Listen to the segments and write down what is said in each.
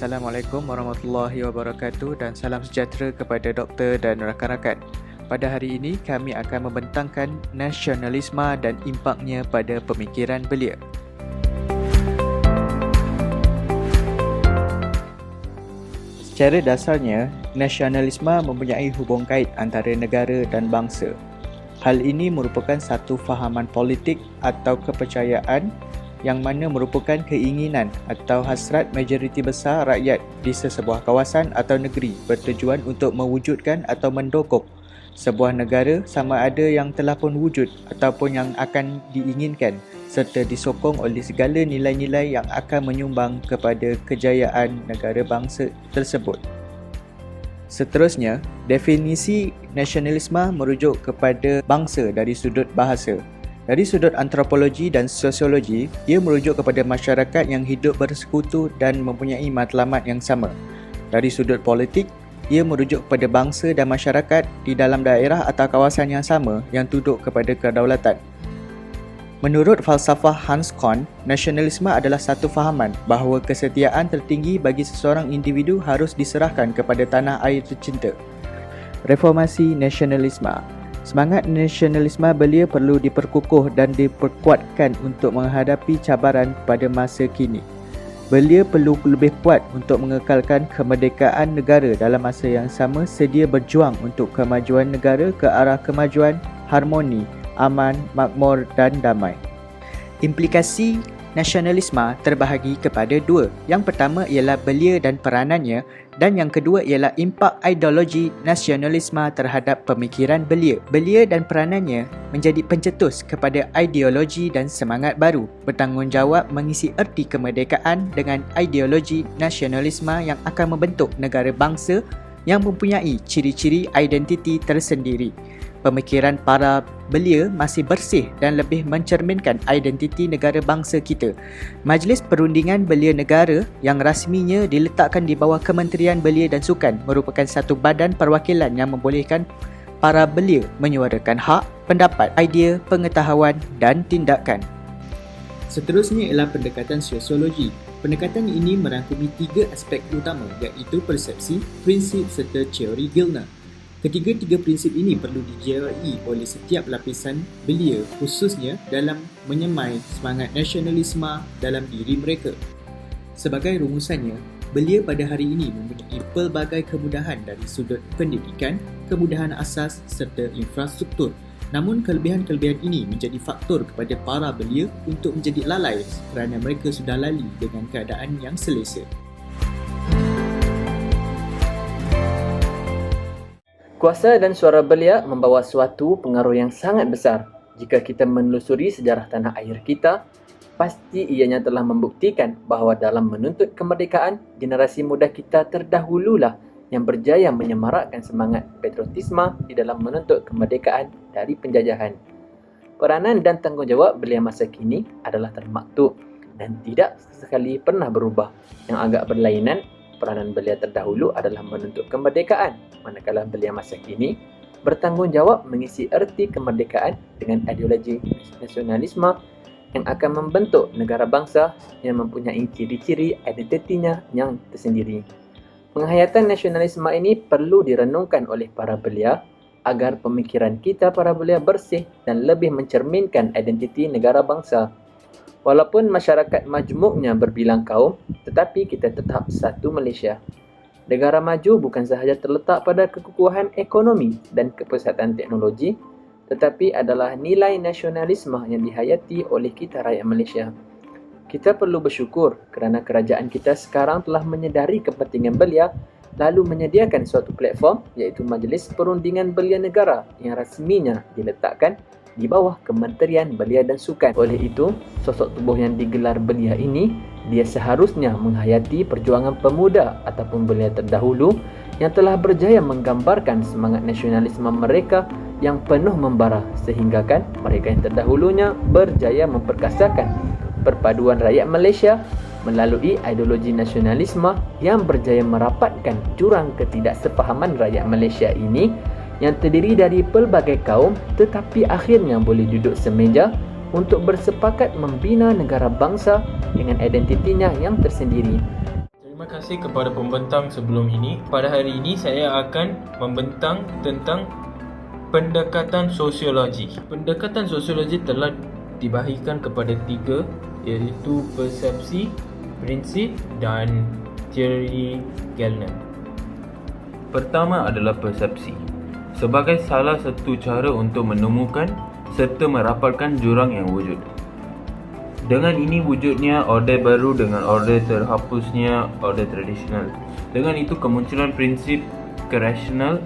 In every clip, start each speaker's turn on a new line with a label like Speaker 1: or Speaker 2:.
Speaker 1: Assalamualaikum warahmatullahi wabarakatuh dan salam sejahtera kepada doktor dan rakan-rakan. Pada hari ini kami akan membentangkan nasionalisme dan impaknya pada pemikiran belia. Secara dasarnya, nasionalisme mempunyai hubung kait antara negara dan bangsa. Hal ini merupakan satu fahaman politik atau kepercayaan yang mana merupakan keinginan atau hasrat majoriti besar rakyat di sesebuah kawasan atau negeri bertujuan untuk mewujudkan atau mendokong sebuah negara sama ada yang telah pun wujud ataupun yang akan diinginkan serta disokong oleh segala nilai-nilai yang akan menyumbang kepada kejayaan negara bangsa tersebut. Seterusnya, definisi nasionalisme merujuk kepada bangsa dari sudut bahasa. Dari sudut antropologi dan sosiologi, ia merujuk kepada masyarakat yang hidup bersekutu dan mempunyai matlamat yang sama. Dari sudut politik, ia merujuk kepada bangsa dan masyarakat di dalam daerah atau kawasan yang sama yang tunduk kepada kedaulatan. Menurut falsafah Hans Kohn, nasionalisme adalah satu fahaman bahawa kesetiaan tertinggi bagi seseorang individu harus diserahkan kepada tanah air tercinta. Reformasi nasionalisme. Semangat nasionalisme belia perlu diperkukuh dan diperkuatkan untuk menghadapi cabaran pada masa kini. Belia perlu lebih kuat untuk mengekalkan kemerdekaan negara dalam masa yang sama sedia berjuang untuk kemajuan negara ke arah kemajuan, harmoni, aman, makmur dan damai. Implikasi nasionalisme terbahagi kepada dua. Yang pertama ialah belia dan peranannya dan yang kedua ialah impak ideologi nasionalisme terhadap pemikiran belia. Belia dan peranannya menjadi pencetus kepada ideologi dan semangat baru, bertanggungjawab mengisi erti kemerdekaan dengan ideologi nasionalisme yang akan membentuk negara bangsa yang mempunyai ciri-ciri identiti tersendiri. Pemikiran para belia masih bersih dan lebih mencerminkan identiti negara bangsa kita. Majlis Perundingan Belia Negara yang rasminya diletakkan di bawah Kementerian Belia dan Sukan merupakan satu badan perwakilan yang membolehkan para belia menyuarakan hak, pendapat, idea, pengetahuan dan tindakan. Seterusnya ialah pendekatan sosiologi. Pendekatan ini merangkumi tiga aspek utama iaitu persepsi, prinsip serta teori Gilner. Ketiga-tiga prinsip ini perlu dijiwai oleh setiap lapisan belia khususnya dalam menyemai semangat nasionalisme dalam diri mereka. Sebagai rumusannya, belia pada hari ini mempunyai pelbagai kemudahan dari sudut pendidikan, kemudahan asas serta infrastruktur. Namun kelebihan-kelebihan ini menjadi faktor kepada para belia untuk menjadi lalai kerana mereka sudah lali dengan keadaan yang selesa.
Speaker 2: Kuasa dan suara belia membawa suatu pengaruh yang sangat besar. Jika kita menelusuri sejarah tanah air kita, pasti ianya telah membuktikan bahawa dalam menuntut kemerdekaan, generasi muda kita terdahululah yang berjaya menyemarakkan semangat patriotisme di dalam menuntut kemerdekaan dari penjajahan. Peranan dan tanggungjawab belia masa kini adalah termaktub dan tidak sesekali pernah berubah. Yang agak berlainan, peranan belia terdahulu adalah menuntut kemerdekaan, manakala belia masa kini bertanggungjawab mengisi erti kemerdekaan dengan ideologi nasionalisme yang akan membentuk negara bangsa yang mempunyai ciri-ciri identitinya yang tersendiri. Penghayatan nasionalisme ini perlu direnungkan oleh para belia agar pemikiran kita para belia bersih dan lebih mencerminkan identiti negara bangsa. Walaupun masyarakat majmuknya berbilang kaum, tetapi kita tetap satu Malaysia. Negara maju bukan sahaja terletak pada kekukuhan ekonomi dan kepesatan teknologi, tetapi adalah nilai nasionalisme yang dihayati oleh kita rakyat Malaysia. Kita perlu bersyukur kerana kerajaan kita sekarang telah menyedari kepentingan belia lalu menyediakan suatu platform iaitu Majlis Perundingan Belia Negara yang rasminya diletakkan di bawah Kementerian Belia dan Sukan. Oleh itu, sosok tubuh yang digelar belia ini, dia seharusnya menghayati perjuangan pemuda ataupun belia terdahulu yang telah berjaya menggambarkan semangat nasionalisme mereka yang penuh membara sehinggakan mereka yang terdahulunya berjaya memperkasakan perpaduan rakyat Malaysia melalui ideologi nasionalisme yang berjaya merapatkan jurang ketidaksepahaman rakyat Malaysia ini yang terdiri dari pelbagai kaum tetapi akhirnya boleh duduk semeja untuk bersepakat membina negara bangsa dengan identitinya yang tersendiri.
Speaker 3: Terima kasih kepada pembentang sebelum ini. Pada hari ini saya akan membentang tentang pendekatan sosiologi. Pendekatan sosiologi telah dibahagikan kepada 3, iaitu persepsi, prinsip dan teori Gellner. Pertama adalah persepsi. Sebagai salah satu cara untuk menemukan serta merapatkan jurang yang wujud. Dengan ini wujudnya order baru dengan order terhapusnya order tradisional. Dengan itu kemunculan prinsip kerasional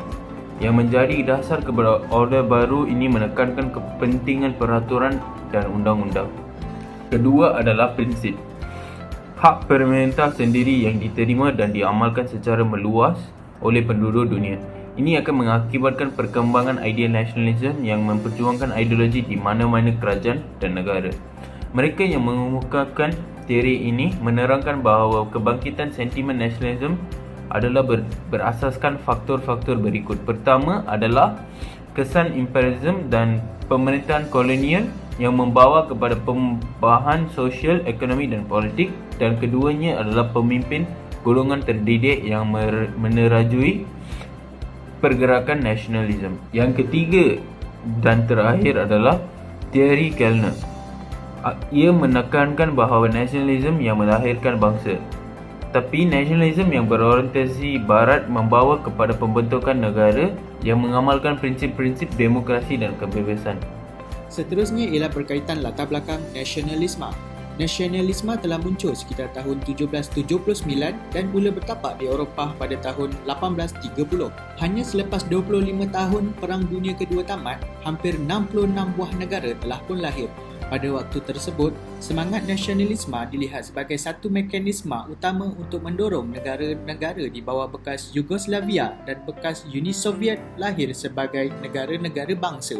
Speaker 3: yang menjadi dasar kepada order baru ini menekankan kepentingan peraturan dan undang-undang. Kedua adalah prinsip. Hak pemerintah sendiri yang diterima dan diamalkan secara meluas oleh penduduk dunia. Ini akan mengakibatkan perkembangan idea nasionalisme yang memperjuangkan ideologi di mana-mana kerajaan dan negara. Mereka yang mengemukakan teori ini menerangkan bahawa kebangkitan sentimen nasionalisme adalah berasaskan faktor-faktor berikut. Pertama adalah kesan imperialisme dan pemerintahan kolonial yang membawa kepada perubahan sosial, ekonomi dan politik, dan keduanya adalah pemimpin golongan terdidik yang menerajui pergerakan nasionalisme. Yang ketiga dan terakhir adalah teori Gellner. Ia menekankan bahawa nasionalisme yang melahirkan bangsa, tapi nasionalisme yang berorientasi barat membawa kepada pembentukan negara yang mengamalkan prinsip-prinsip demokrasi dan kebebasan.
Speaker 1: Seterusnya ialah berkaitan latar belakang nasionalisme. Nasionalisme telah muncul sekitar tahun 1779 dan mula bertapak di Eropah pada tahun 1830. Hanya selepas 25 tahun Perang Dunia Kedua tamat, hampir 66 buah negara telah pun lahir. Pada waktu tersebut, semangat nasionalisme dilihat sebagai satu mekanisme utama untuk mendorong negara-negara di bawah bekas Yugoslavia dan bekas Uni Soviet lahir sebagai negara-negara bangsa.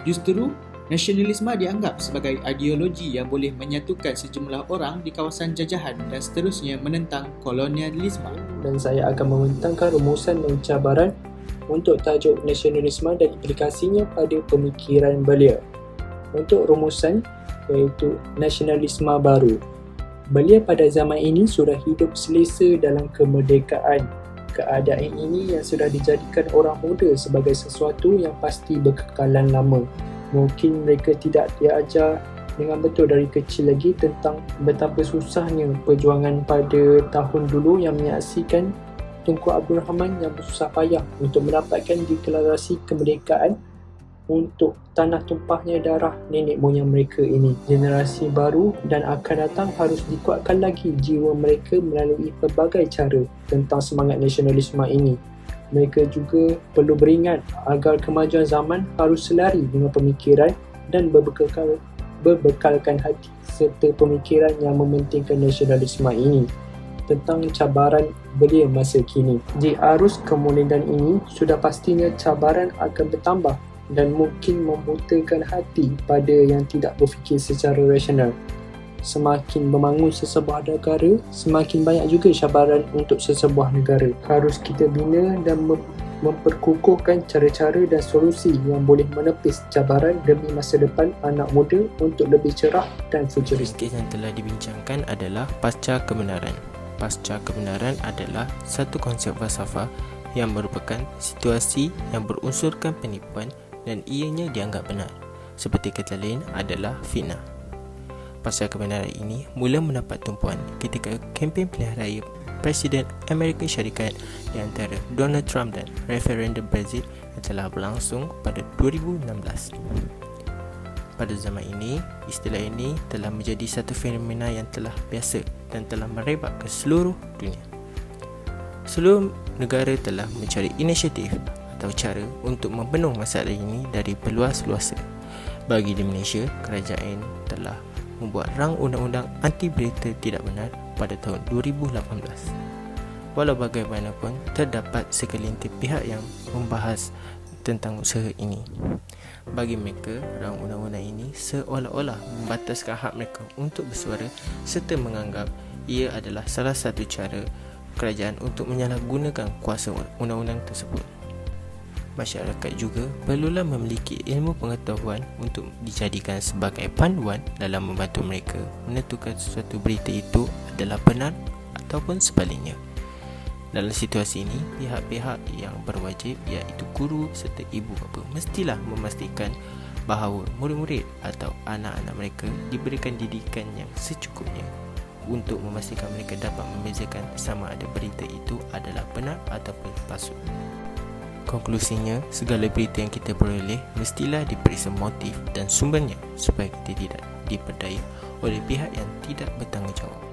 Speaker 1: Justru, nasionalisme dianggap sebagai ideologi yang boleh menyatukan sejumlah orang di kawasan jajahan dan seterusnya menentang kolonialisme.
Speaker 4: Dan saya akan membentangkan rumusan dan cabaran untuk tajuk nasionalisme dan implikasinya pada pemikiran belia. Untuk rumusan, iaitu nasionalisme baru. Belia pada zaman ini sudah hidup selesa dalam kemerdekaan. Keadaan ini yang sudah dijadikan orang muda sebagai sesuatu yang pasti berkekalan lama. Mungkin mereka tidak diajar dengan betul dari kecil lagi tentang betapa susahnya perjuangan pada tahun dulu yang menyaksikan Tunku Abdul Rahman yang bersusah payah untuk mendapatkan deklarasi kemerdekaan untuk tanah tumpahnya darah nenek moyang mereka ini. Generasi baru dan akan datang harus dikuatkan lagi jiwa mereka melalui pelbagai cara tentang semangat nasionalisme ini. Mereka juga perlu beringat agar kemajuan zaman harus selari dengan pemikiran dan berbekalkan hati serta pemikiran yang mementingkan nasionalisme ini. Tentang cabaran belia masa kini. Di arus kemodernan ini, sudah pastinya cabaran akan bertambah dan mungkin membutakan hati pada yang tidak berfikir secara rasional. Semakin membangun sesebuah negara, semakin banyak juga cabaran untuk sesebuah negara. Harus kita bina dan memperkukuhkan cara-cara dan solusi yang boleh menepis cabaran demi masa depan anak muda untuk lebih cerah dan futuristik.
Speaker 5: Kes yang telah dibincangkan adalah pasca kebenaran. Pasca kebenaran adalah satu konsep falsafah yang merupakan situasi yang berunsurkan penipuan dan ianya dianggap benar. Seperti kata lain adalah fitnah. Pasca kebenaran ini mula mendapat tumpuan ketika kempen pilihan raya Presiden Amerika Syarikat di antara Donald Trump dan referendum Brexit yang telah berlangsung pada 2016. Pada zaman ini, istilah ini telah menjadi satu fenomena yang telah biasa dan telah merebak ke seluruh dunia. Seluruh negara telah mencari inisiatif atau cara untuk membendung masalah ini dari berluas-luasa. Bagi di Malaysia, kerajaan telah membuat rang undang-undang anti berita tidak benar pada tahun 2018. Walau bagaimanapun, terdapat segelintir pihak yang membahas tentang usaha ini. Bagi mereka, rang undang-undang ini seolah-olah membataskan hak mereka untuk bersuara serta menganggap ia adalah salah satu cara kerajaan untuk menyalahgunakan kuasa undang-undang tersebut. Masyarakat juga perlulah memiliki ilmu pengetahuan untuk dijadikan sebagai panduan dalam membantu mereka menentukan sesuatu berita itu adalah benar ataupun sebaliknya. Dalam situasi ini, pihak-pihak yang berwajib iaitu guru serta ibu bapa mestilah memastikan bahawa murid-murid atau anak-anak mereka diberikan didikan yang secukupnya untuk memastikan mereka dapat membezakan sama ada berita itu adalah benar ataupun palsu. Konklusinya, segala berita yang kita peroleh mestilah diperiksa motif dan sumbernya supaya kita tidak diperdaya oleh pihak yang tidak bertanggungjawab.